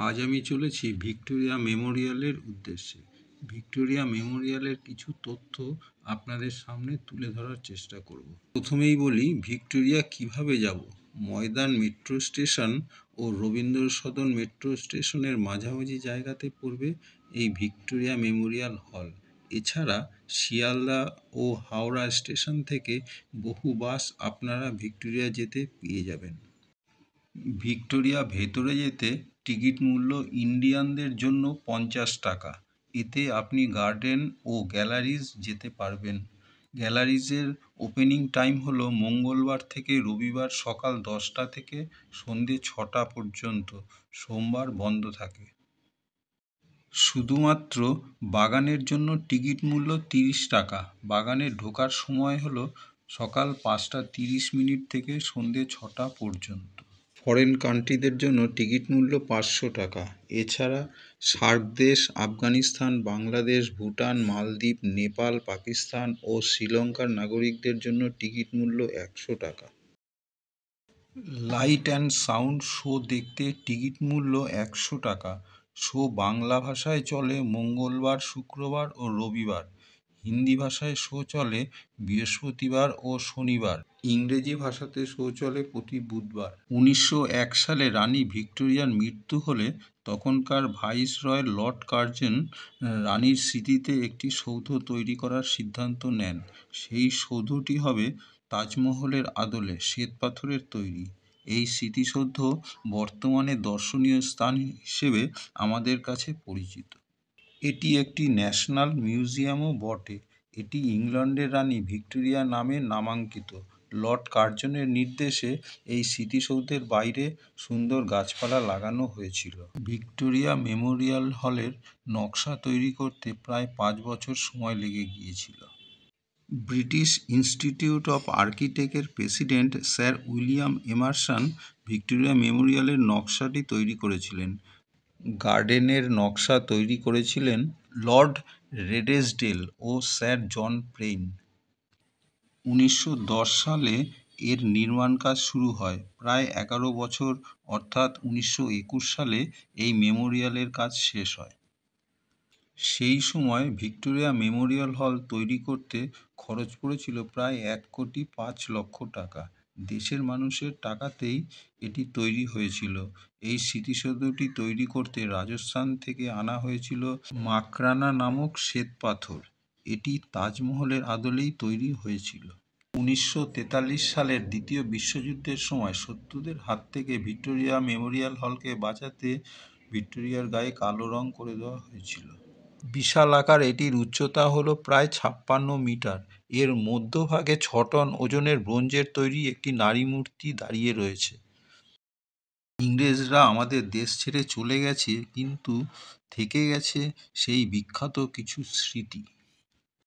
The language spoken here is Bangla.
আজ আমি চলেছি ভিক্টোরিয়া মেমোরিয়ালের উদ্দেশ্যে। ভিক্টোরিয়া মেমোরিয়ালের কিছু তথ্য আপনাদের সামনে তুলে ধরার চেষ্টা করব। প্রথমেই বলি ভিক্টোরিয়া কিভাবে যাব। ময়দান মেট্রো স্টেশন ও রবীন্দ্র সদন মেট্রো স্টেশনের মাঝামাঝি জায়গাতে পড়বে এই ভিক্টোরিয়া মেমোরিয়াল হল। এছাড়া শিয়ালদা ও হাওড়া স্টেশন থেকে বহু বাস আপনারা ভিক্টোরিয়া যেতে পেয়ে যাবেন। ভিক্টোরিয়া ভেতরে যেতে টিকিট মূল্য ইন্ডিয়ানদের জন্য 50 টাকা। এতে আপনি গার্ডেন ও গ্যালারিজ যেতে পারবেন। গ্যালারিজের ওপেনিং টাইম হলো মঙ্গলবার থেকে রবিবার সকাল 10টা থেকে সন্ধে 6টা পর্যন্ত, সোমবার বন্ধ থাকে। শুধুমাত্র বাগানের জন্য টিকিট মূল্য 30 টাকা। বাগানে ঢোকার সময় হলো সকাল 5টা 30 মিনিট থেকে সন্ধে 6টা পর্যন্ত। ফরেন কান্ট্রিদের জন্য টিকিট মূল্য 500 টাকা। এছাড়া সার্ক দেশ আফগানিস্তান, বাংলাদেশ, ভুটান, মালদ্বীপ, নেপাল, পাকিস্তান ও শ্রীলঙ্কার নাগরিকদের জন্য টিকিট মূল্য 100 টাকা। লাইট অ্যান্ড সাউন্ড শো দেখতে টিকিট মূল্য 100 টাকা। শো বাংলা ভাষায় চলে মঙ্গলবার, শুক্রবার ও রবিবার। হিন্দি ভাষায় শো চলে বৃহস্পতিবার ও শনিবার। ইংরেজি ভাষাতে শো চলে প্রতি বুধবার। 1901 সালে রানী ভিক্টোরিয়ার মৃত্যু হলে তখনকার ভাইসরয় লর্ড কার্জন রানীর স্মৃতিতে একটি সৌধ তৈরি করার সিদ্ধান্ত নেন। সেই সৌধটি হবে তাজমহলের আদলে শ্বেতপাথরের তৈরি। এই স্মৃতিসৌধ বর্তমানে দর্শনীয় স্থান হিসেবে আমাদের কাছে পরিচিত। এটি একটি ন্যাশনাল মিউজিয়ামও বটে। এটি ইংল্যান্ডের রানী ভিক্টোরিয়া নামে নামাঙ্কিত। লর্ড কার্জনের নির্দেশে এই স্মৃতিসৌধের বাইরে সুন্দর গাছপালা লাগানো হয়েছিল। ভিক্টোরিয়া মেমোরিয়াল হলের নকশা তৈরি করতে প্রায় 5 বছর সময় লেগে গিয়েছিল। ব্রিটিশ ইনস্টিটিউট অফ আর্কিটেক্টের president sir William Emerson Victoria মেমোরিয়ালের নকশাটি তৈরি করেছিলেন। গার্ডেনের নকশা তৈরি করেছিলেন লর্ড রেডসডেল ও স্যার জন প্রেইন। 1910 সালে এর নির্মাণ কাজ শুরু হয়। প্রায় 11 বছর অর্থাৎ 1921 সালে এই মেমোরিয়ালের কাজ শেষ হয়। সেই সময় ভিক্টোরিয়া মেমোরিয়াল হল তৈরি করতে খরচ পড়েছিল প্রায় 1,05,00,000 টাকা। দেশের মানুষের টাকাতেই এটি তৈরি হয়েছিল। এই স্মৃতিসৌধটি তৈরি করতে রাজস্থান থেকে আনা হয়েছিল মাকরানা নামক শ্বেতপাথর। এটি তাজমহলের আদলেই তৈরি হয়েছিল। 1943 সালের দ্বিতীয় বিশ্বযুদ্ধের সময় শত্রুদের হাত থেকে ভিক্টোরিয়া মেমোরিয়াল হলকে বাঁচাতে ভিক্টোরিয়ার গায়ে কালো রং করে দেওয়া হয়েছিল। বিশাল আকার এটির উচ্চতা হলো প্রায় 56 মিটার। এর মধ্যভাগে 6 টন ওজনের ব্রোঞ্জের তৈরি একটি নারী মূর্তি দাঁড়িয়ে রয়েছে। ইংরেজরা আমাদের দেশ ছেড়ে চলে গেছে, কিন্তু থেকে গেছে সেই বিখ্যাত কিছু স্মৃতি।